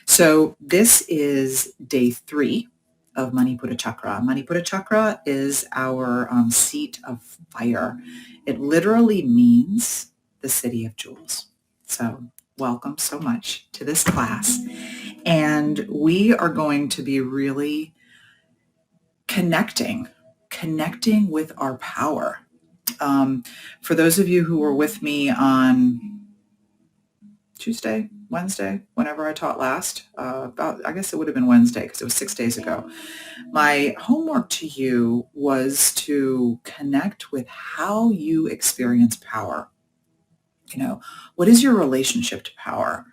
So this is day 3 of Manipura Chakra. Manipura Chakra is our seat of fire. It literally means the city of jewels. So welcome so much to this class. And we are going to be really connecting with our power. For those of you who were with me on Tuesday, Wednesday, whenever I taught last, I guess it would have been Wednesday because it was 6 days ago. My homework to you was to connect with how you experience power. What is your relationship to power?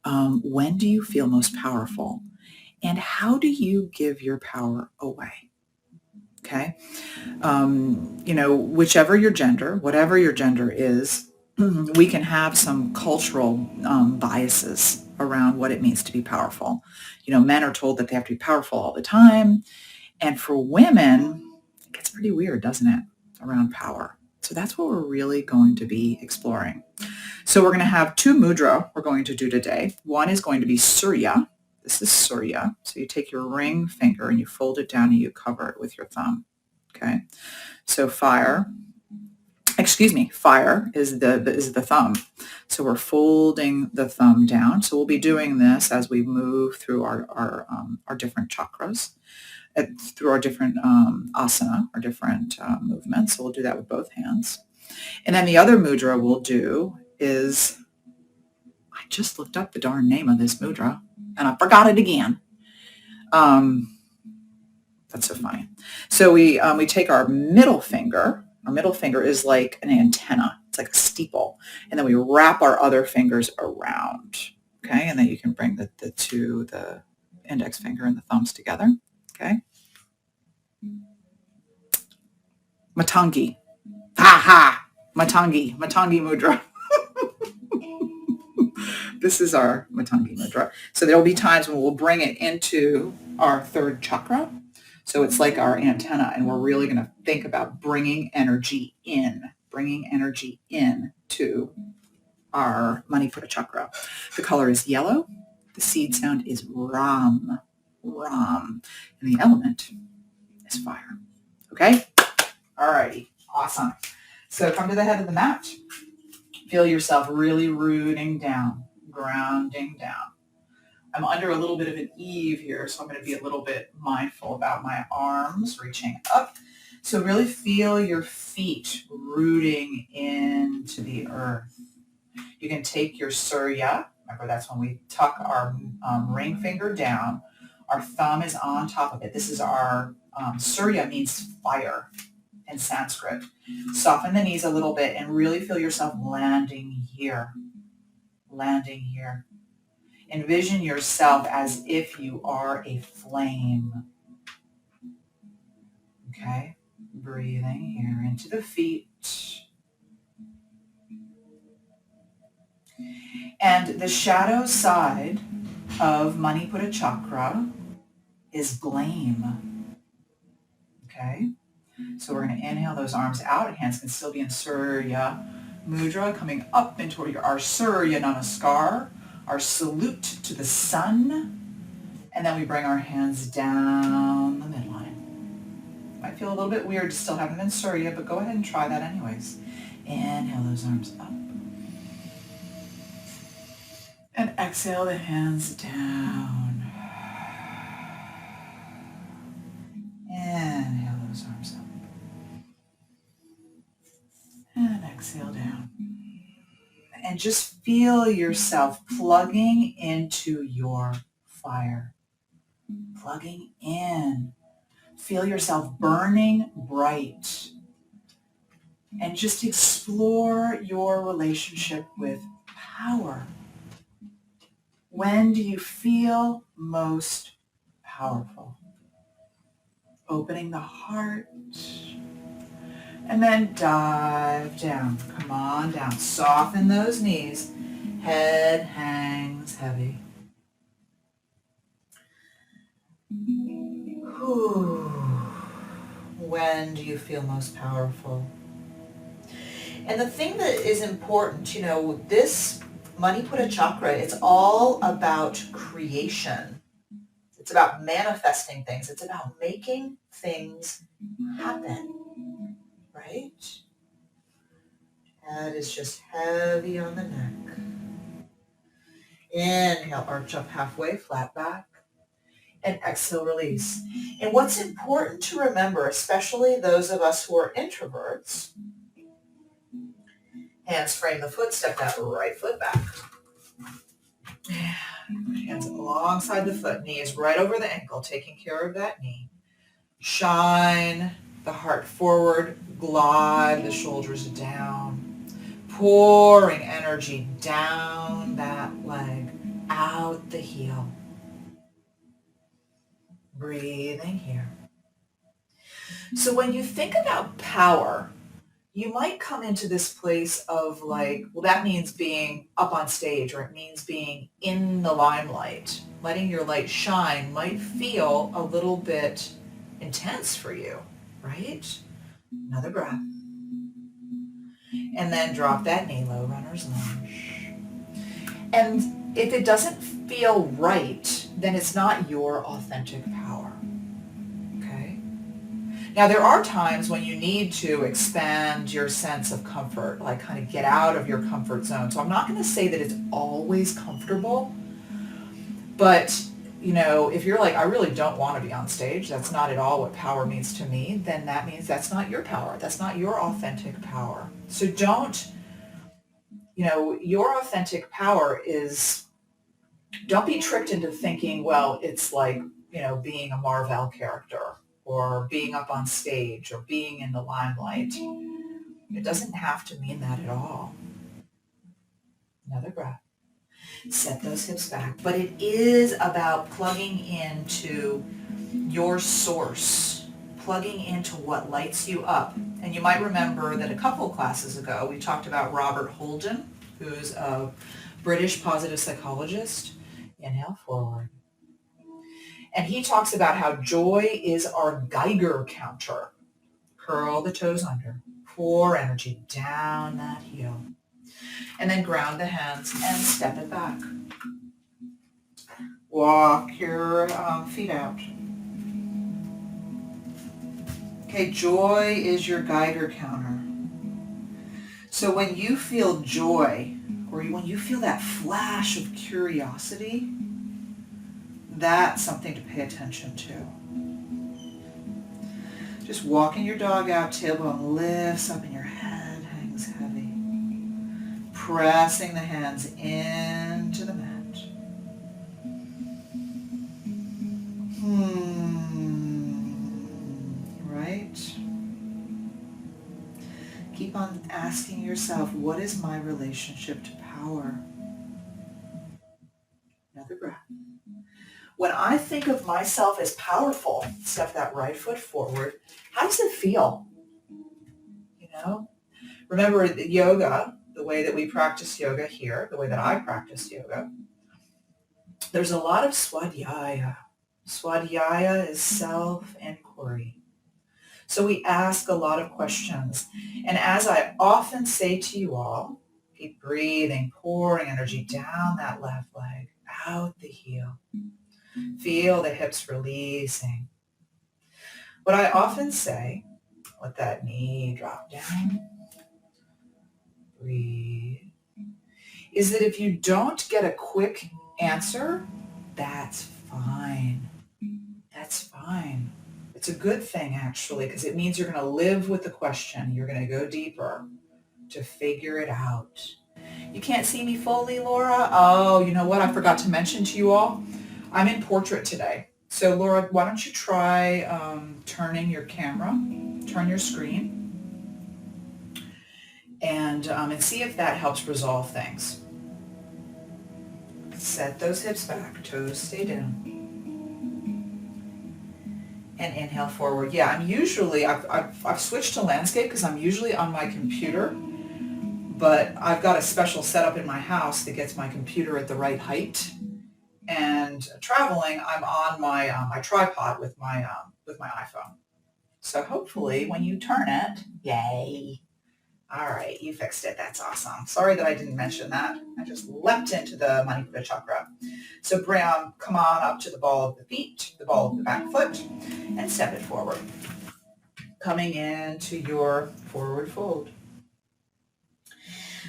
When do you feel most powerful? And how do you give your power away? Okay. Whichever your gender, whatever your gender is, we can have some cultural biases around what it means to be powerful. Men are told that they have to be powerful all the time. And for women, it gets pretty weird, doesn't it, around power? So that's what we're really going to be exploring. So we're going to have 2 mudra we're going to do today. One is going to be Surya. This is Surya. So you take your ring finger and you fold it down and you cover it with your thumb. Okay. So fire is the thumb. So we're folding the thumb down. So we'll be doing this as we move through our different chakras, through our different asana, our different movements. So we'll do that with both hands. And then the other mudra we'll do is, I just looked up the darn name of this mudra and I forgot it again. That's so funny. So we take our middle finger. Our middle finger is like an antenna. It's like a steeple. And then we wrap our other fingers around. Okay. And then you can bring the index finger and the thumbs together. Okay. Matangi. Ha ha. Matangi mudra. This is our Matangi mudra. So there will be times when we'll bring it into our 3rd chakra. So it's like our antenna, and we're really going to think about bringing energy in to our Manipura chakra. The color is yellow. The seed sound is Ram. And the element is fire. Okay? All righty. Awesome. So come to the head of the mat. Feel yourself really rooting down, grounding down. I'm under a little bit of an eave here, so I'm going to be a little bit mindful about my arms reaching up. So really feel your feet rooting into the earth. You can take your Surya. Remember, that's when we tuck our ring finger down. Our thumb is on top of it. This is our Surya means fire in Sanskrit. Soften the knees a little bit and really feel yourself landing here. Envision yourself as if you are a flame. Okay? Breathing here into the feet. And the shadow side of Manipura Chakra is blame. Okay? So we're going to inhale those arms out. Hands can still be in Surya Mudra, coming up into our Surya Namaskar, our salute to the sun. And then we bring our hands down the midline. Might feel a little bit weird to still have them in Surya, but go ahead and try that anyways. Inhale those arms up. And exhale the hands down. Inhale those arms up. And exhale down. And just feel yourself plugging into your fire. Plugging in. Feel yourself burning bright. And just explore your relationship with power. When do you feel most powerful? Opening the heart. And then dive down. Come on down. Soften those knees. Head hangs heavy. When do you feel most powerful? And the thing that is important, this Manipura chakra, it's all about creation. It's about manifesting things. It's about making things happen, right? Head is just heavy on the neck. Inhale, arch up halfway, flat back. And exhale, release. And what's important to remember, especially those of us who are introverts, hands frame the foot, step that right foot back. Hands alongside the foot, knee is right over the ankle, taking care of that knee. Shine the heart forward, glide the shoulders down, pouring energy down that leg, out the heel. Breathing here. So when you think about power, you might come into this place of like, well, that means being up on stage, or it means being in the limelight. Letting your light shine might feel a little bit intense for you, right? Another breath. And then drop that knee low, runner's lunge. And if it doesn't feel right, then it's not your authentic power. Okay? Now, there are times when you need to expand your sense of comfort, like kind of get out of your comfort zone. So I'm not going to say that it's always comfortable, but you know, if you're like, I really don't want to be on stage, that's not at all what power means to me, then that means that's not your power. That's not your authentic power. So don't, you know, your authentic power is, don't be tricked into thinking, well, it's like, you know, being a Marvel character or being up on stage or being in the limelight. It doesn't have to mean that at all. Another breath. Set those hips back. But it is about plugging into your source, plugging into what lights you up. And you might remember that a couple classes ago, we talked about Robert Holden, who's a British positive psychologist. Inhale forward. And he talks about how joy is our Geiger counter. Curl the toes under. Pour energy down that heel. And then ground the hands and step it back. Walk your feet out. Okay, joy is your Geiger counter. So when you feel joy, or when you feel that flash of curiosity, that's something to pay attention to. Just walking your dog out, tailbone lifts up and your head hangs heavy. Pressing the hands into the mat. Right? Keep on asking yourself, what is my relationship to power? Another breath. When I think of myself as powerful, step that right foot forward. How does it feel? You know? Remember that yoga, the way that we practice yoga here, the way that I practice yoga, there's a lot of swadhyaya. Swadhyaya is self-inquiry. So we ask a lot of questions. And as I often say to you all, keep breathing, pouring energy down that left leg, out the heel. Feel the hips releasing. What I often say, let that knee drop down. Breathe. Is that if you don't get a quick answer, that's fine. That's fine. It's a good thing, actually, because it means you're going to live with the question. You're going to go deeper to figure it out. You can't see me fully, Laura? Oh, you know what? I forgot to mention to you all. I'm in portrait today. So, Laura, why don't you try turning your camera, turn your screen, and see if that helps resolve things. Set those hips back, toes stay down. And inhale forward. Yeah, I'm usually, I've switched to landscape because I'm usually on my computer, but I've got a special setup in my house that gets my computer at the right height. And traveling, I'm on my my tripod with my iPhone. So hopefully when you turn it, yay, All right, you fixed it. That's awesome. Sorry that I didn't mention that. I just leapt into the Manipura chakra. So come on up to the ball of the feet, the ball of the back foot, and step it forward. Coming into your forward fold.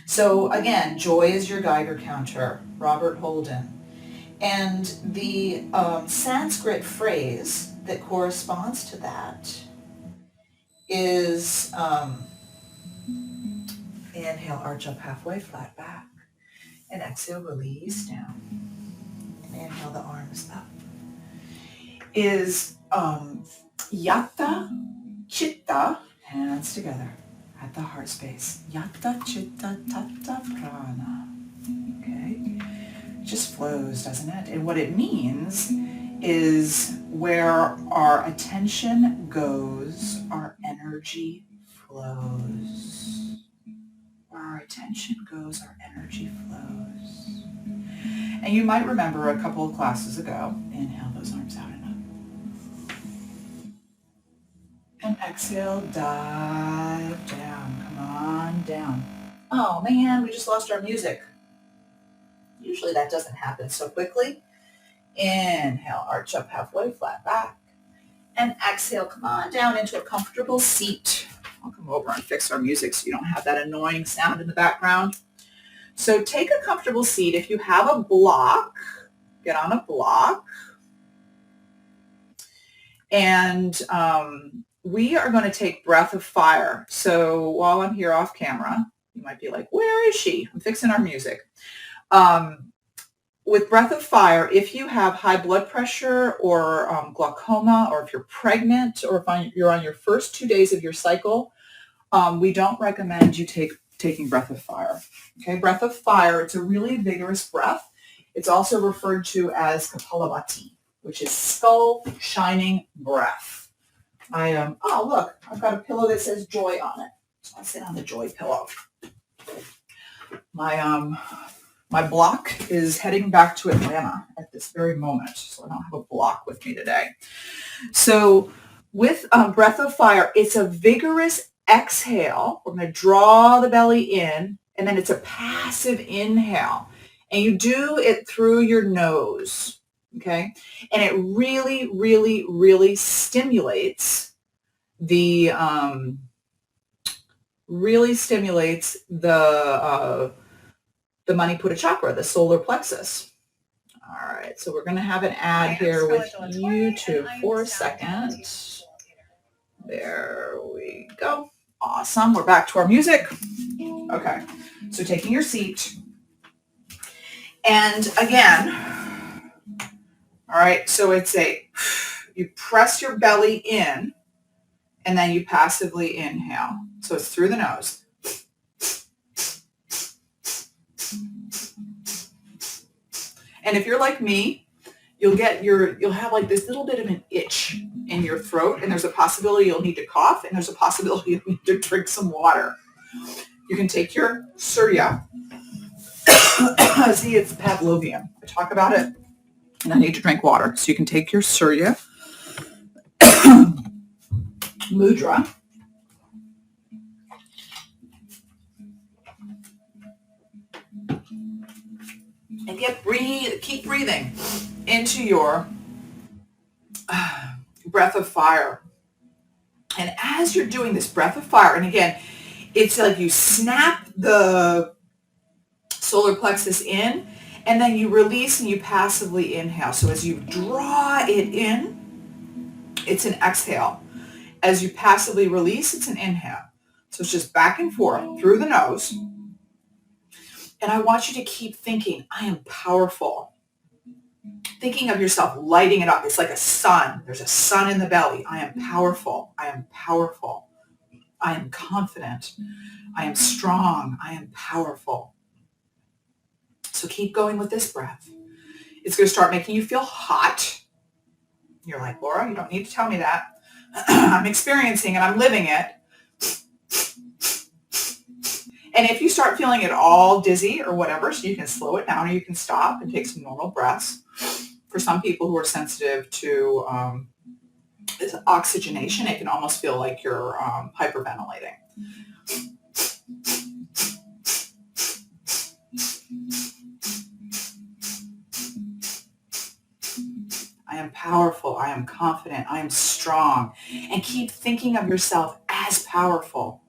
So again, joy is your Geiger counter, Robert Holden. And the Sanskrit phrase that corresponds to that is inhale, arch up halfway, flat back. And exhale, release down. And inhale, the arms up. Is Yatta Chitta, hands together at the heart space. Yatta Chitta Tatta Prana. Okay? Just flows, doesn't it? And what it means is where our attention goes, our energy flows. Where our attention goes, our energy flows. And you might remember a couple of classes ago, inhale those arms out and up. And exhale, dive down. Come on down. Oh man, we just lost our music. Usually that doesn't happen so quickly. Inhale, arch up halfway, flat back. And exhale, come on down into a comfortable seat. I'll come over and fix our music so you don't have that annoying sound in the background. So take a comfortable seat. If you have a block, get on a block. And we are going to take breath of fire. So while I'm here off camera, you might be like, where is she? I'm fixing our music. With breath of fire, if you have high blood pressure or glaucoma, or if you're pregnant, or if you're on your first 2 days of your cycle, we don't recommend you taking breath of fire. Okay, breath of fire, it's a really vigorous breath. It's also referred to as Kapalabhati, which is skull shining breath. Oh look, I've got a pillow that says joy on it. So I'll sit on the joy pillow. My block is heading back to Atlanta at this very moment, so I don't have a block with me today. So with breath of fire, it's a vigorous exhale. We're going to draw the belly in, and then it's a passive inhale. And you do it through your nose, okay? And it really, really, really stimulates the Manipura chakra, the solar plexus. All right, so we're going to have an ad here with YouTube for a second. There we go. Awesome. We're back to our music. Okay, so taking your seat. And again, all right, so you press your belly in, and then you passively inhale. So it's through the nose. And if you're like me, you'll have like this little bit of an itch in your throat, and there's a possibility you'll need to cough, and there's a possibility you'll need to drink some water. You can take your Surya. See, it's Pavlovian. I talk about it, and I need to drink water. So you can take your Surya mudra. And keep breathing into your breath of fire. And as you're doing this breath of fire, and again, it's like you snap the solar plexus in, and then you release and you passively inhale. So as you draw it in, it's an exhale. As you passively release, it's an inhale. So it's just back and forth through the nose. And I want you to keep thinking, I am powerful. Thinking of yourself lighting it up. It's like a sun. There's a sun in the belly. I am powerful. I am powerful. I am confident. I am strong. I am powerful. So keep going with this breath. It's going to start making you feel hot. You're like, Laura, you don't need to tell me that. I'm experiencing and I'm living it. And if you start feeling it all dizzy or whatever, so you can slow it down or you can stop and take some normal breaths. For some people who are sensitive to oxygenation, it can almost feel like you're hyperventilating. powerful. I am confident. I am strong. And keep thinking of yourself as powerful.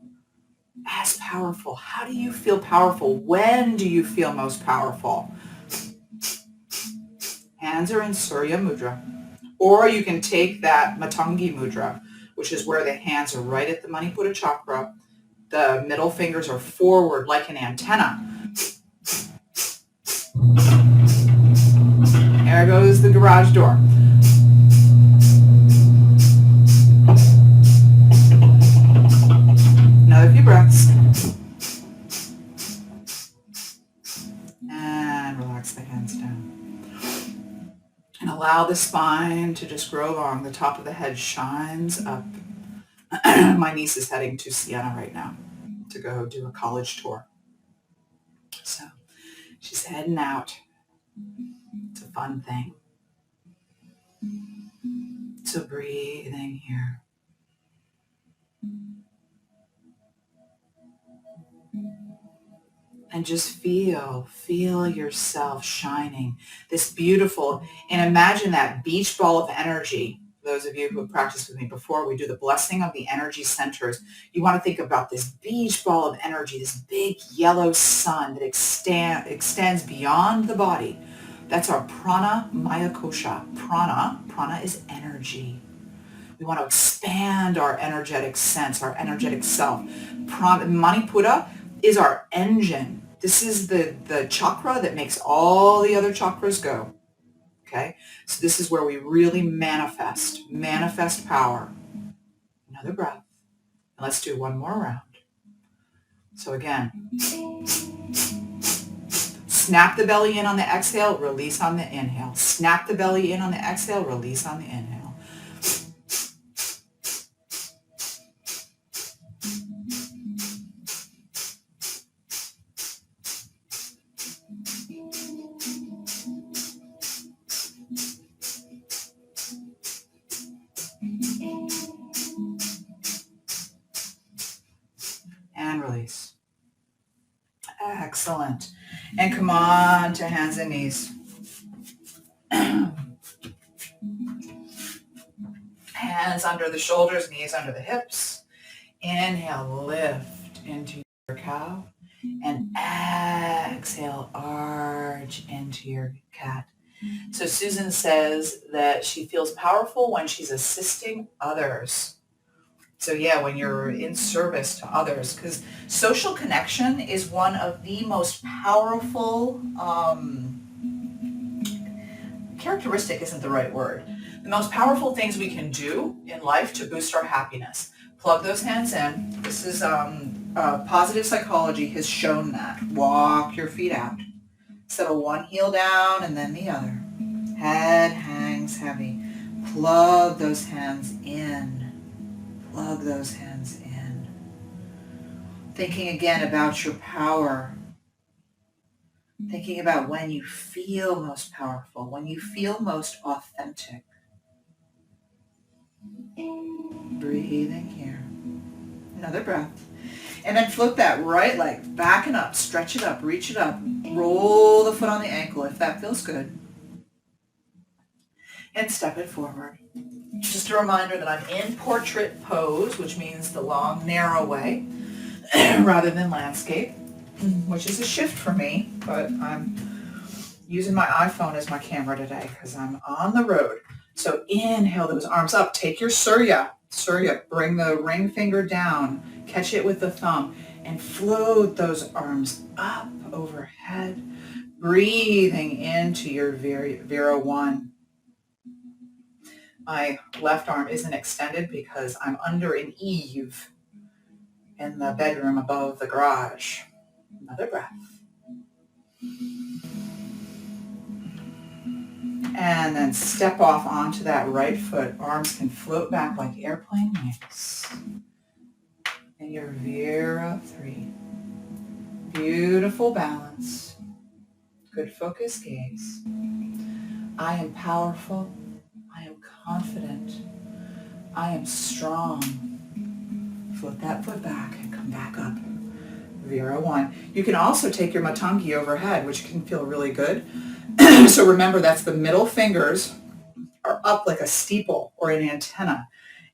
As powerful. How do you feel powerful? When do you feel most powerful? Hands are in Surya Mudra. Or you can take that Matangi Mudra, which is where the hands are right at the Manipura chakra. The middle fingers are forward like an antenna. There goes the garage door. Another few breaths. And relax the hands down. And allow the spine to just grow long. The top of the head shines up. My niece is heading to Siena right now to go do a college tour. So she's heading out. It's a fun thing. So breathing here. And just feel yourself shining. This beautiful, and imagine that beach ball of energy. Those of you who have practiced with me before, we do the blessing of the energy centers. You want to think about this beach ball of energy, this big yellow sun that extends beyond the body. That's our prana maya kosha. Prana is energy. We want to expand our energetic sense, our energetic self. Manipura is our engine. This is the chakra that makes all the other chakras go. Okay? So this is where we really manifest power. Another breath. And let's do one more round. So again, snap the belly in on the exhale, release on the inhale. Snap the belly in on the exhale, release on the inhale. And release. Excellent. And come on to hands and knees. Hands under the shoulders, knees under the hips. Inhale, lift into your cow. And exhale, arch into your cat. So Susan says that she feels powerful when she's assisting others. So yeah, when you're in service to others, because social connection is one of the most powerful, characteristic isn't the right word. The most powerful things we can do in life to boost our happiness. Plug those hands in. This is positive psychology has shown that. Walk your feet out. Settle one heel down and then the other. Head hangs heavy. Plug those hands in. Plug those hands in. Thinking again about your power. Thinking about when you feel most powerful, when you feel most authentic. Breathing here. Another breath. And then float that right leg back and up. Stretch it up. Reach it up. Roll the foot on the ankle if that feels good. And step it forward. Just a reminder that I'm in portrait pose, which means the long, narrow way, rather than landscape, which is a shift for me, but I'm using my iPhone as my camera today because I'm on the road. So inhale those arms up. Take your Surya. Bring the ring finger down. Catch it with the thumb and float those arms up overhead. Breathing into your Vira 1. My left arm isn't extended because I'm under an eave in the bedroom above the garage. Another breath. And then step off onto that right foot. Arms can float back like airplane wings. And your Vira 3. Beautiful balance. Good focus gaze. I am powerful. I am confident. I am strong. Float that foot back and come back up. Vira 1. You can also take your Matangi overhead, which can feel really good. So remember, that's the middle fingers are up like a steeple or an antenna,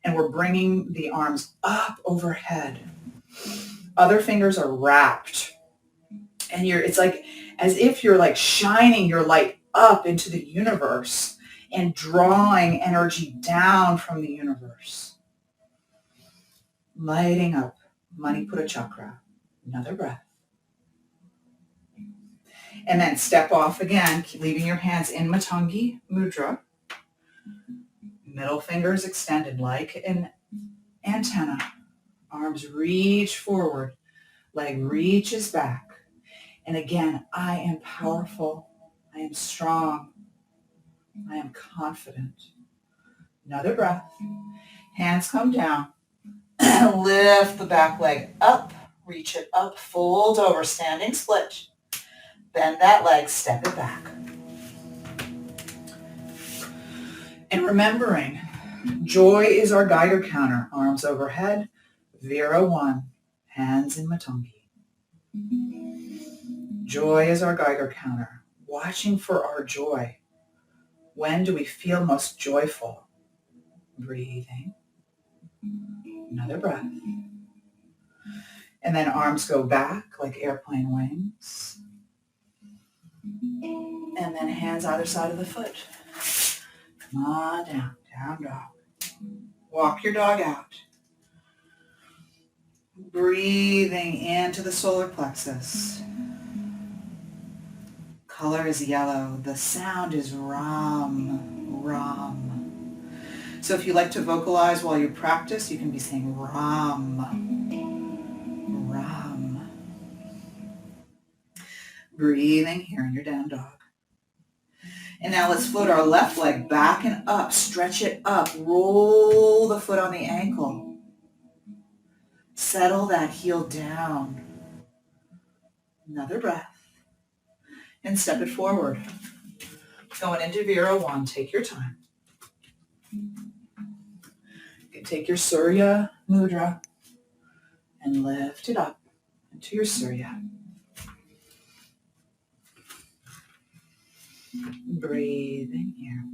and we're bringing the arms up overhead. Other fingers are wrapped, and it's like as if you're like shining your light up into the universe and drawing energy down from the universe. Lighting up Manipura chakra. Another breath. And then step off again, keep leaving your hands in Matangi Mudra. Middle fingers extended like an antenna. Arms reach forward, leg reaches back. And again, I am powerful. I am strong. I am confident. Another breath. Hands come down. Lift the back leg up. Reach it up. Fold over. Standing split. Bend that leg. Step it back. And remembering, joy is our Geiger counter. Arms overhead. Vira 1. Hands in Matangi. Joy is our Geiger counter. Watching for our joy. When do we feel most joyful? Breathing. Another breath. And then arms go back like airplane wings. And then hands either side of the foot. Come on down, down dog. Walk your dog out. Breathing into the solar plexus. Color is yellow. The sound is Ram, Ram. So if you like to vocalize while you practice, you can be saying Ram, Ram. Breathing here in your down dog. And now let's float our left leg back and up. Stretch it up. Roll the foot on the ankle. Settle that heel down. Another breath. And step it forward. Going into Vira 1. Take your time. You can take your Surya Mudra and lift it up into your Surya. Breathing here.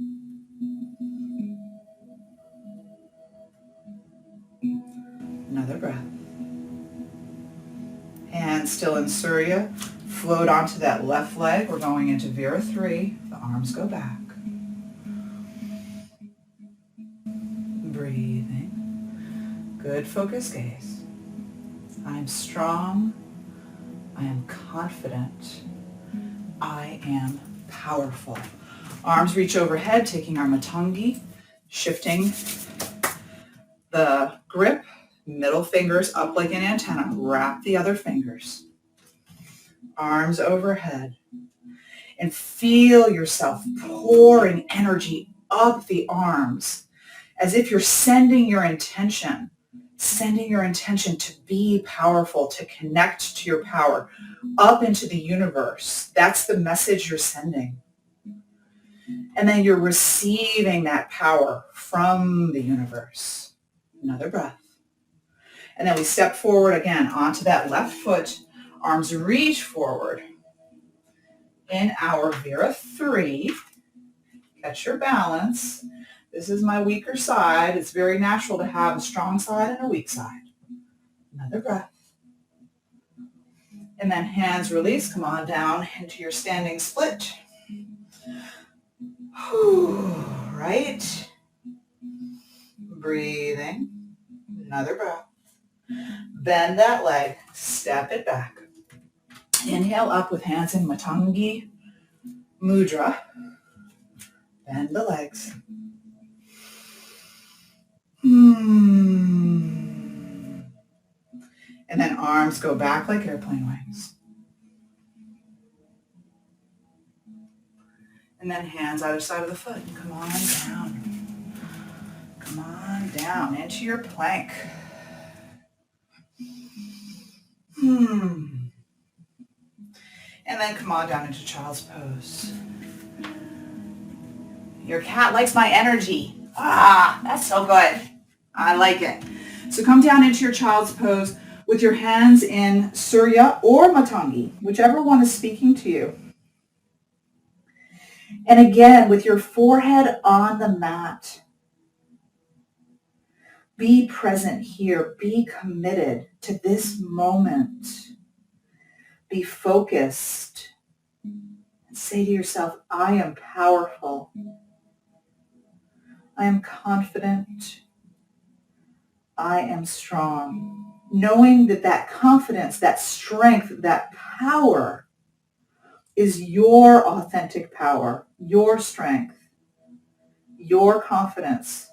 Another breath. Hands still in Surya. Float onto that left leg. We're going into Vira 3. The arms go back. Breathing. Good focus gaze. I am strong. I am confident. I am powerful. Arms reach overhead, taking our Matangi, shifting the grip, middle fingers up like an antenna. Wrap the other fingers. Arms overhead. And feel yourself pouring energy up the arms as if you're sending your intention to be powerful, to connect to your power up into the universe. That's the message you're sending. And then you're receiving that power from the universe. Another breath. And then we step forward again onto that left foot. Arms reach forward. In our Vira 3, catch your balance. This is my weaker side. It's very natural to have a strong side and a weak side. Another breath. And then hands release. Come on down into your standing split. Right. Breathing. Another breath. Bend that leg. Step it back. Inhale up with hands in Matangi Mudra. Bend the legs. And then arms go back like airplane wings. And then hands either side of the foot. Come on down. Come on down into your plank. And then come on down into child's pose. Your cat likes my energy. That's so good. I like it. So come down into your child's pose with your hands in Surya or Matangi, whichever one is speaking to you. And again, with your forehead on the mat, be present here. Be committed to this moment. Be focused. And say to yourself, I am powerful. I am confident. I am strong. Knowing that that confidence, that strength, that power is your authentic power, your strength, your confidence.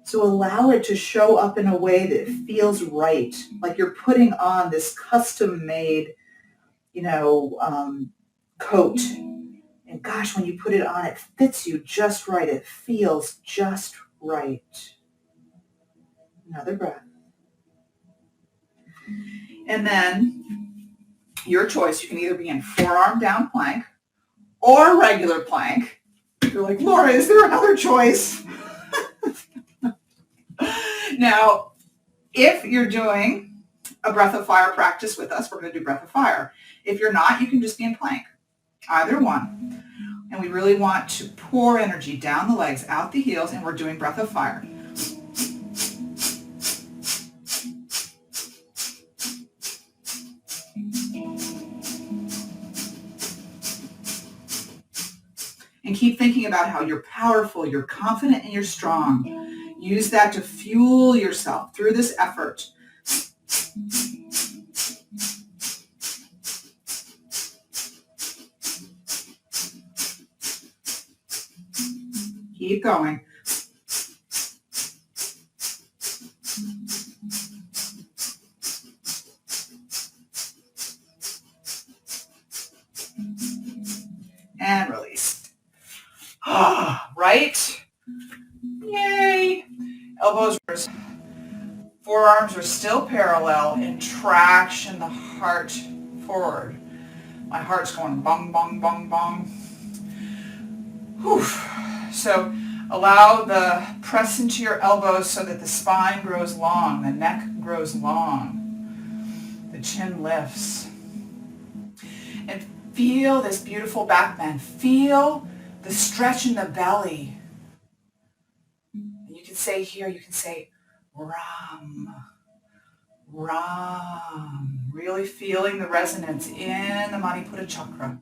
So allow it to show up in a way that feels right, like you're putting on this custom-made, coat. And gosh, when you put it on, it fits you just right. It feels just right. Another breath. And then your choice, you can either be in forearm down plank or regular plank. You're like, Laura, is there another choice? Now, if you're doing a breath of fire practice with us, we're going to do breath of fire. If you're not, you can just be in plank, either one. And we really want to pour energy down the legs, out the heels, and we're doing breath of fire. And keep thinking about how you're powerful, you're confident, and you're strong. Use that to fuel yourself through this effort. Keep going. And release. Right? Yay. Elbows, forearms are still parallel, and traction the heart forward. My heart's going bong, bong, bong, bong. Whew. So allow the press into your elbows so that the spine grows long, the neck grows long, the chin lifts. And feel this beautiful back bend. Feel the stretch in the belly. And you can say here, you can say Ram, Ram. Really feeling the resonance in the Manipura chakra.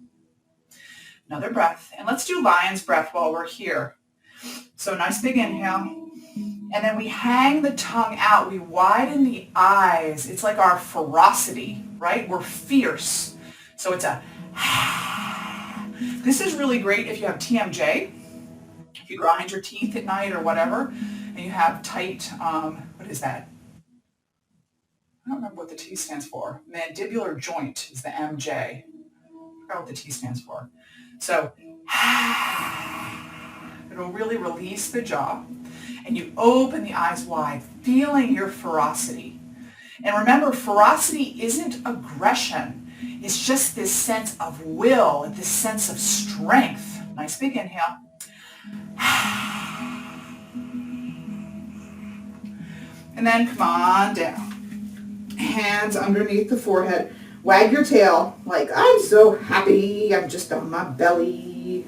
Another breath. And let's do lion's breath while we're here. So nice big inhale. And then we hang the tongue out. We widen the eyes. It's like our ferocity, right? We're fierce. So it's a This is really great if you have TMJ, if you grind your teeth at night or whatever, and you have tight, what is that? I don't remember what the T stands for. Mandibular joint is the MJ. I forgot what the T stands for. So it'll really release the jaw, and you open the eyes wide, feeling your ferocity. And remember, ferocity isn't aggression. It's just this sense of will, this sense of strength. Nice big inhale. And then come on down. Hands underneath the forehead. Wag your tail like, I'm so happy. I'm just on my belly.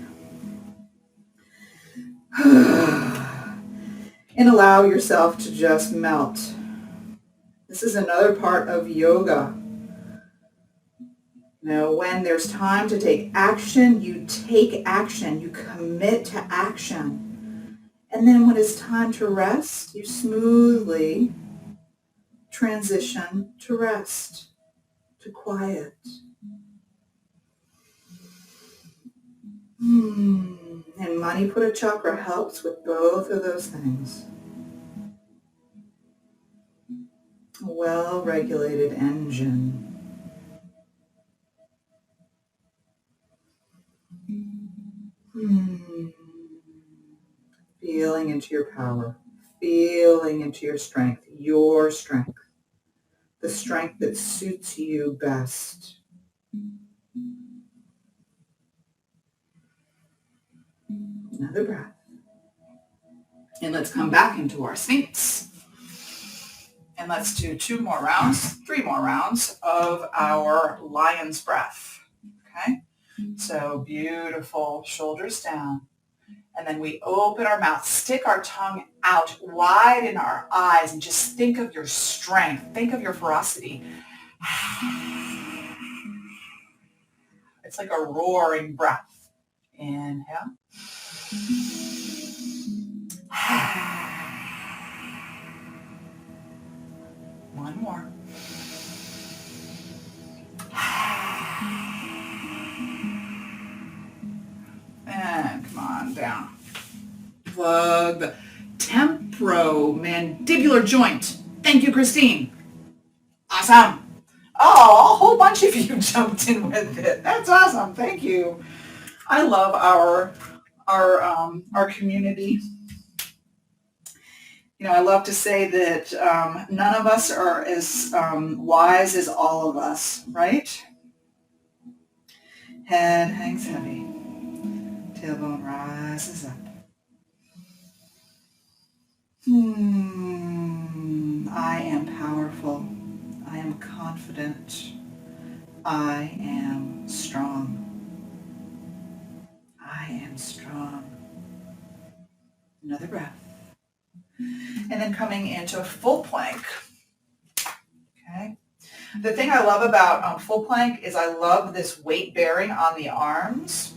And allow yourself to just melt. This is another part of yoga. When there's time to take action, you take action. You commit to action. And then when it's time to rest, you smoothly transition to rest, to quiet. And Manipura chakra helps with both of those things. A well-regulated engine. Feeling into your power, feeling into your strength, the strength that suits you best. Another breath. And let's come back into our Sphinx. And let's do 3 more rounds of our lion's breath. Okay? So beautiful, shoulders down. And then we open our mouth, stick our tongue out wide in our eyes, and just think of your strength. Think of your ferocity. It's like a roaring breath. Inhale. One more. And come on down. Plug the temporomandibular joint. Thank you, Christine. Awesome. Oh, a whole bunch of you jumped in with it. That's awesome. Thank you. I love our community. You know, I love to say that none of us are as wise as all of us, right? Head hangs heavy. Tailbone rises up. I am powerful. I am confident. I am strong. I am strong. Another breath. And then coming into a full plank. Okay. The thing I love about full plank is I love this weight bearing on the arms.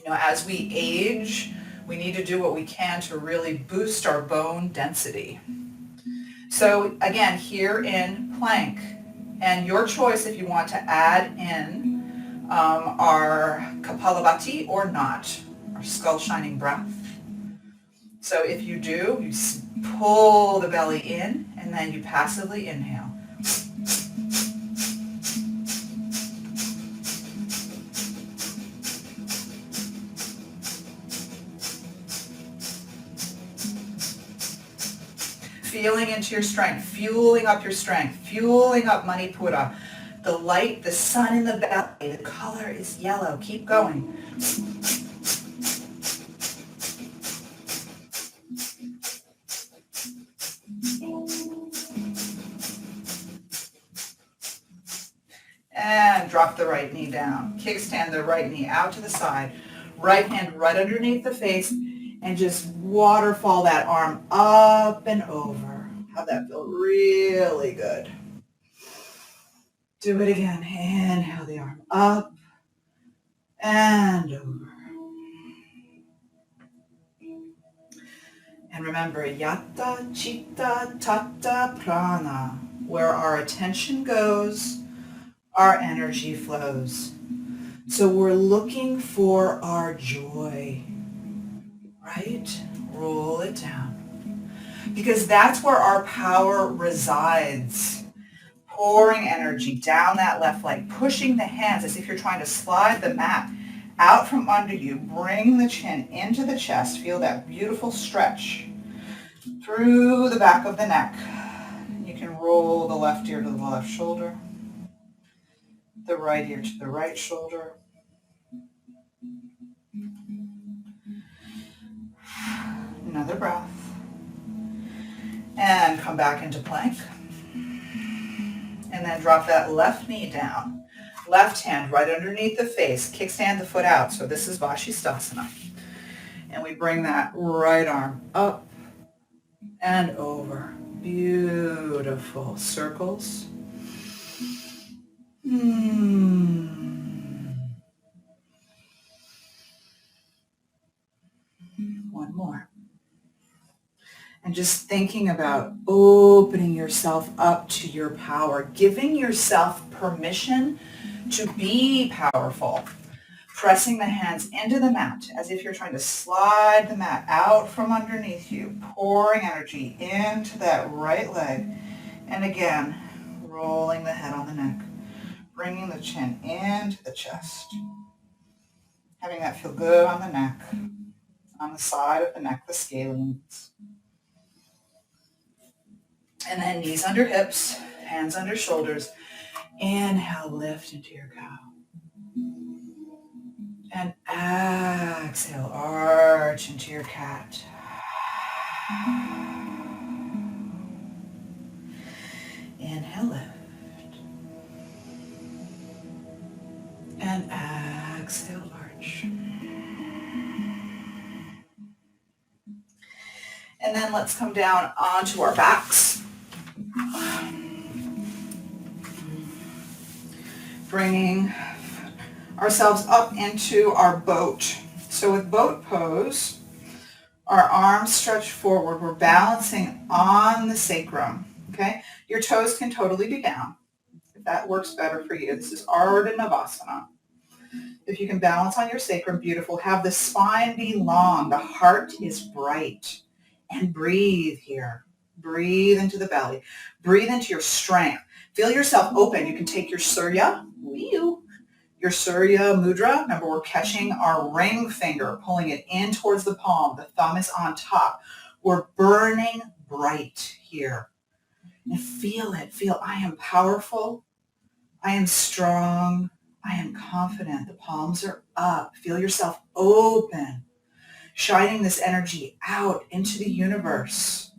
You know, as we age, we need to do what we can to really boost our bone density. So again, here in plank, and your choice if you want to add in our Kapalabhati or not, our skull shining breath. So if you do, you pull the belly in and then you passively inhale. Feeling into your strength, fueling up your strength, fueling up Manipura. The light, the sun in the belly, the color is yellow. Keep going. And drop the right knee down. Kickstand the right knee out to the side. Right hand right underneath the face. And just waterfall that arm up and over. Have that feel really good. Do it again. Inhale the arm up and over. And remember, Yatta, Chitta, Tatta, Prana. Where our attention goes, our energy flows. So we're looking for our joy. Right? Roll it down. Because that's where our power resides. Pouring energy down that left leg, pushing the hands as if you're trying to slide the mat out from under you. Bring the chin into the chest. Feel that beautiful stretch through the back of the neck. You can roll the left ear to the left shoulder, the right ear to the right shoulder. Another breath. And come back into plank. And then drop that left knee down. Left hand right underneath the face. Kickstand the foot out. So this is Vashisthasana. And we bring that right arm up and over. Beautiful circles. One more. And just thinking about opening yourself up to your power, giving yourself permission to be powerful. Pressing the hands into the mat as if you're trying to slide the mat out from underneath you, pouring energy into that right leg. And again, rolling the head on the neck, bringing the chin into the chest. Having that feel good on the neck, on the side of the neck, the scalenes. And then knees under hips, hands under shoulders. Inhale, lift into your cow. And exhale, arch into your cat. Inhale, lift. And exhale. exhale, arch. And then let's come down onto our backs. Bringing ourselves up into our boat. So with boat pose, our arms stretch forward. We're balancing on the sacrum, okay? Your toes can totally be down if that works better for you. This is Ardha Navasana. If you can balance on your sacrum, beautiful. Have the spine be long. The heart is bright. And breathe here. Breathe into the belly. Breathe into your strength. Feel yourself open. You can take your Surya, your Surya Mudra. Remember, we're catching our ring finger, pulling it in towards the palm. The thumb is on top. We're burning bright here. And feel it. Feel, I am powerful. I am strong. I am confident. The palms are up. Feel yourself open, shining this energy out into the universe.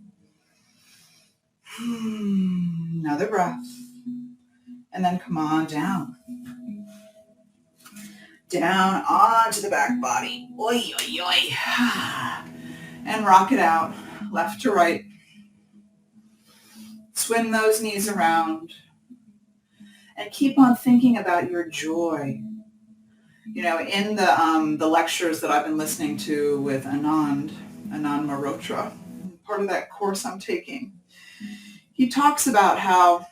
Another breath. And then come on down. Down onto the back body. Oi, oi, oi. And rock it out, left to right. Swing those knees around. And keep on thinking about your joy. You know, in the lectures that I've been listening to with Anand Mehrotra, part of that course I'm taking, he talks about how,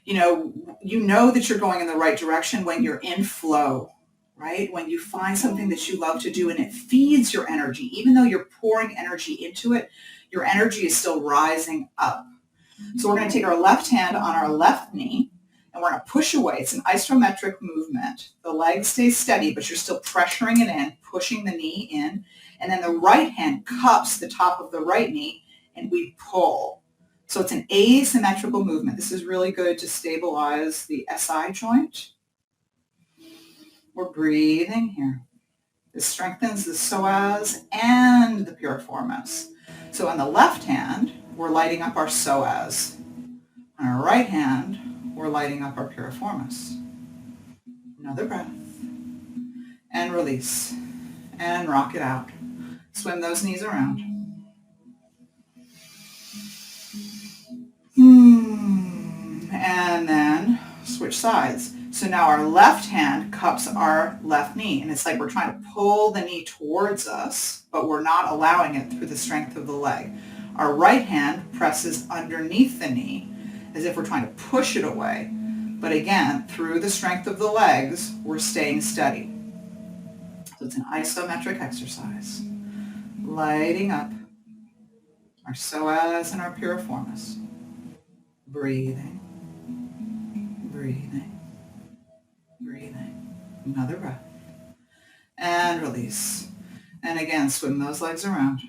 you know that you're going in the right direction when you're in flow, right? When you find something that you love to do and it feeds your energy, even though you're pouring energy into it, your energy is still rising up. So we're going to take our left hand on our left knee and we're going to push away. It's an isometric movement. The leg stays steady, but you're still pressuring it in, pushing the knee in. And then the right hand cups the top of the right knee and we pull. So it's an asymmetrical movement. This is really good to stabilize the SI joint. We're breathing here. This strengthens the psoas and the piriformis. So on the left hand, we're lighting up our psoas. On our right hand, we're lighting up our piriformis. Another breath. And release. And rock it out. Swim those knees around. And then switch sides. So now our left hand cups our left knee. And it's like we're trying to pull the knee towards us, but we're not allowing it through the strength of the leg. Our right hand presses underneath the knee as if we're trying to push it away. But again, through the strength of the legs, we're staying steady. So it's an isometric exercise. Lighting up our psoas and our piriformis. Breathing, breathing, breathing. Another breath. And release. And again, swim those legs around.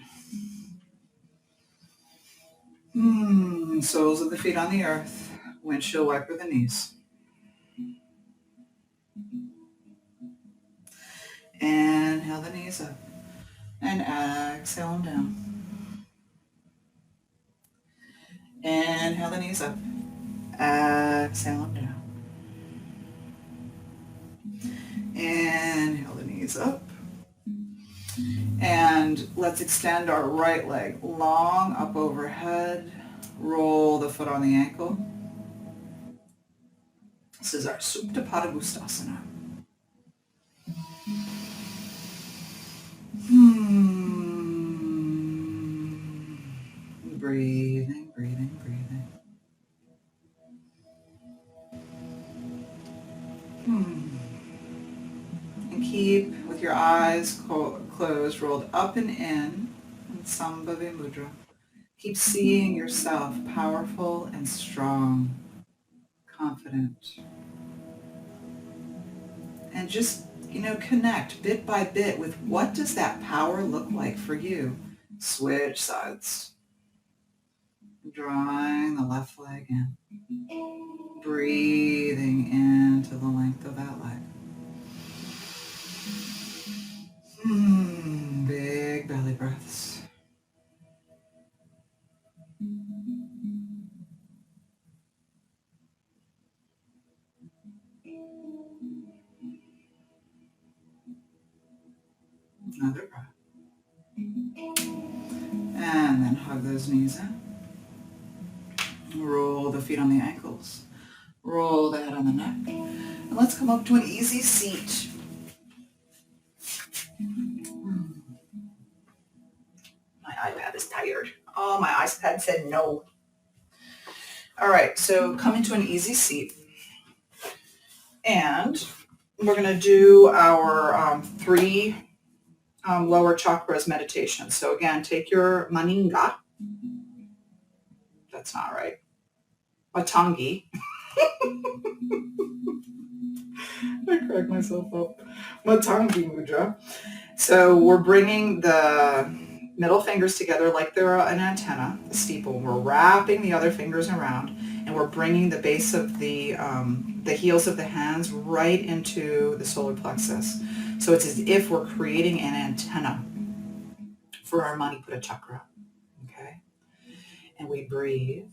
Soles of the feet on the earth. Windshield wiper the knees. Inhale the knees up. And exhale them down. Inhale the knees up. Exhale them down. Inhale the knees up. And let's extend our right leg long up overhead. Roll the foot on the ankle. This is our Supta Padangusthasana. Breathing, breathing, breathing. And keep with your eyes closed, rolled up and in Sambhavi Mudra. Keep seeing yourself powerful and strong, confident. And just, connect bit by bit with what does that power look like for you. Switch sides. Drawing the left leg in. Breathing into the length of that leg. Big belly breaths. Another breath. And then hug those knees in. Roll the feet on the ankles. Roll the head on the neck. And let's come up to an easy seat. My iPad is tired. Oh, my iPad said no. All right, so come into an easy seat. And we're going to do our 3 lower chakras meditation. So again, take your maninga. That's not right. Matangi. I cracked myself up. Matangi mudra. So we're bringing the middle fingers together like they're an antenna, a steeple. We're wrapping the other fingers around, and we're bringing the base of the heels of the hands right into the solar plexus. So it's as if we're creating an antenna for our Manipura chakra. Okay? And we breathe.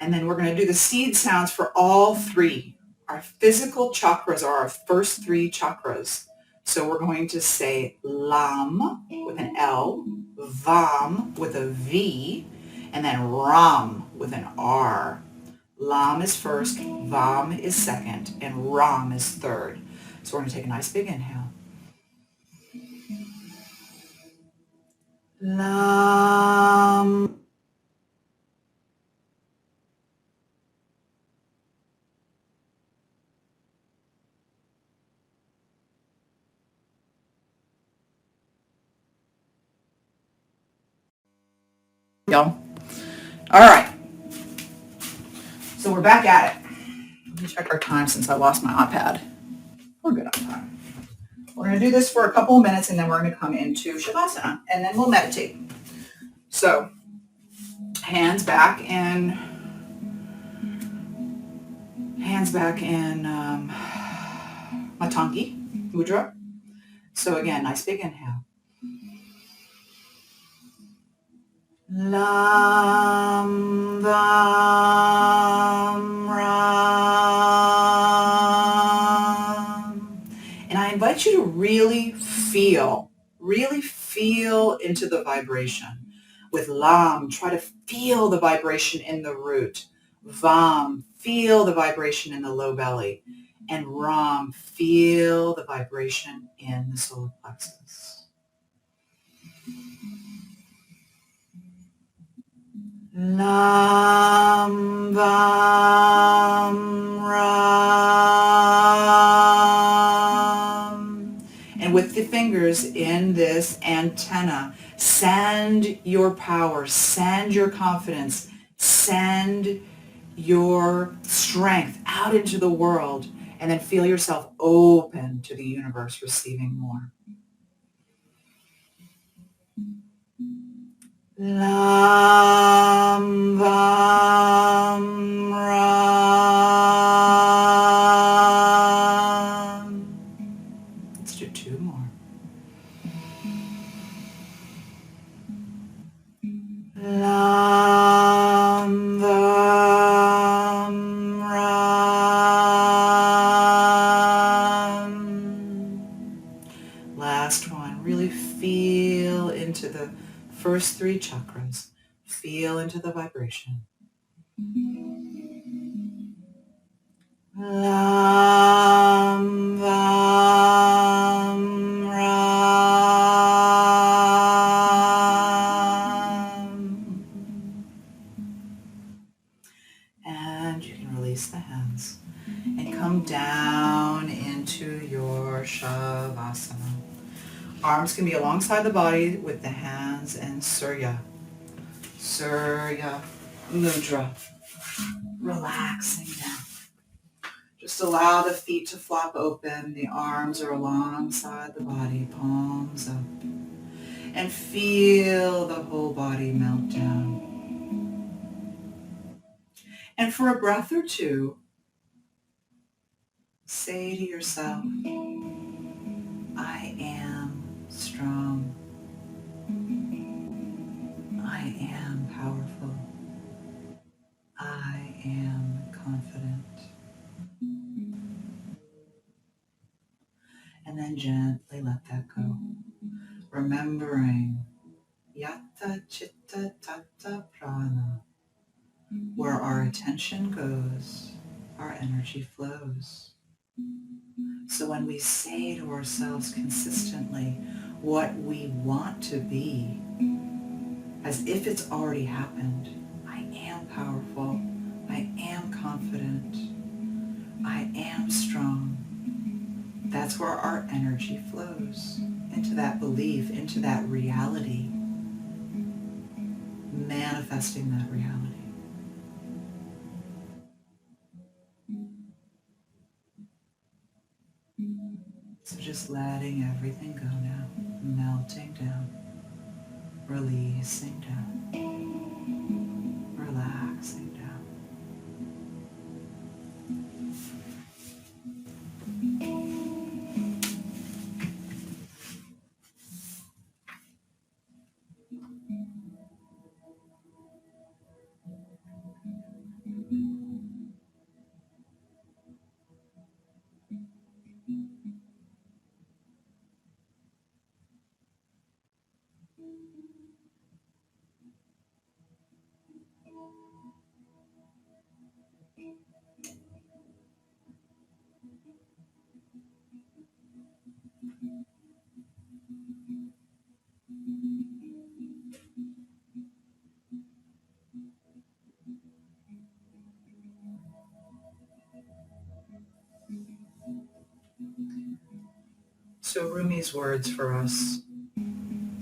And then we're going to do the seed sounds for all 3. Our physical chakras are our first 3 chakras. So we're going to say Lam with an L, Vam with a V, and then Ram with an R. Lam is first, Vam is second, and Ram is third. So we're going to take a nice big inhale. Lam. All right. So we're back at it. Let me check our time since I lost my iPad. We're good on time. We're going to do this for a couple of minutes, and then we're going to come into Shavasana, and then we'll meditate. So hands back in Matangi mudra. So again, nice big inhale. Lam Vam Ram. And I invite you to really feel into the vibration. With Lam, try to feel the vibration in the root. Vam, feel the vibration in the low belly. And Ram, feel the vibration in the solar plexus. Lam Vam Ram. And with the fingers in this antenna, send your power, send your confidence, send your strength out into the world, and then feel yourself open to the universe, receiving more. Lam Vam Ram. Let's do 2 more. Lam Vam Ram. Last one. Really feel into the first 3 chakras. Feel into the vibration. Lam Vam Ram. And you can release the hands and come down into your Shavasana. Arms can be alongside the body with the hands in Surya. Surya Mudra. Relaxing down. Just allow the feet to flop open. The arms are alongside the body, palms up. And feel the whole body melt down. And for a breath or 2, say to yourself, I am strong. I am powerful. I am confident. And then gently let that go. Remembering Yata Chitta Tata Prana. Where our attention goes, our energy flows. So when we say to ourselves consistently what we want to be, as if it's already happened, I am powerful, I am confident, I am strong. That's where our energy flows, into that belief, into that reality, manifesting that reality. So just letting everything go now, melting down, releasing down, relaxing down. So Rumi's words for us,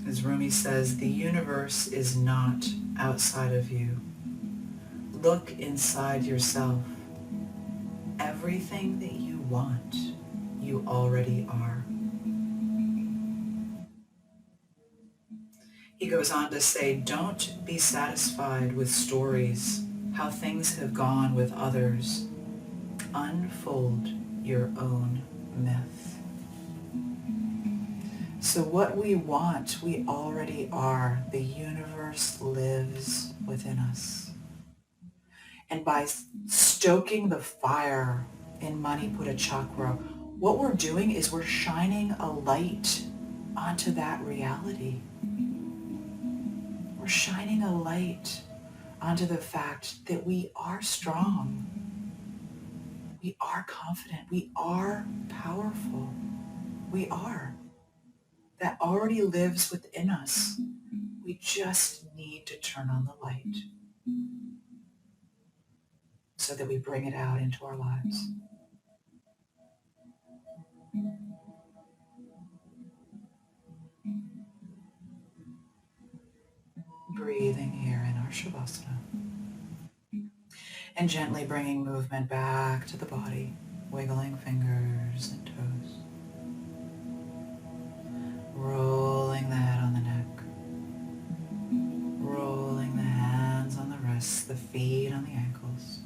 as Rumi says, the universe is not outside of you. Look inside yourself. Everything that you want, you already are. He goes on to say, don't be satisfied with stories, how things have gone with others. Unfold your own myth. So what we want, we already are. The universe lives within us. And by stoking the fire in Manipura Chakra, what we're doing is we're shining a light onto that reality. We're shining a light onto the fact that we are strong. We are confident. We are powerful. We are. That already lives within us. We just need to turn on the light so that we bring it out into our lives. Breathing here in our Shavasana. And gently bringing movement back to the body, wiggling fingers and toes. Rolling the head on the neck. Rolling the hands on the wrists, the feet on the ankles.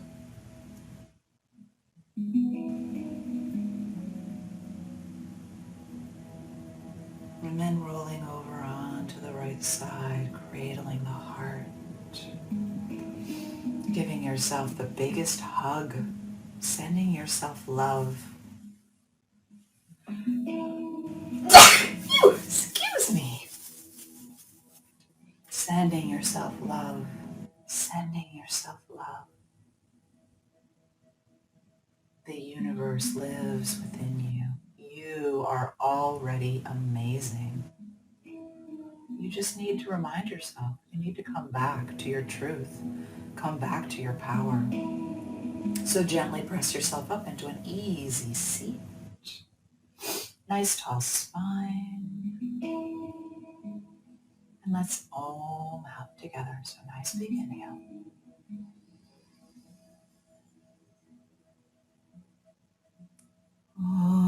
And then rolling over onto the right side, cradling the heart. Giving yourself the biggest hug, sending yourself love. Excuse me. Sending yourself love, sending yourself love. The universe lives within you. You are already amazing. You just need to remind yourself. You need to come back to your truth. Come back to your power. So gently press yourself up into an easy seat. Nice tall spine. And let's all out together. So nice big inhale. Oh.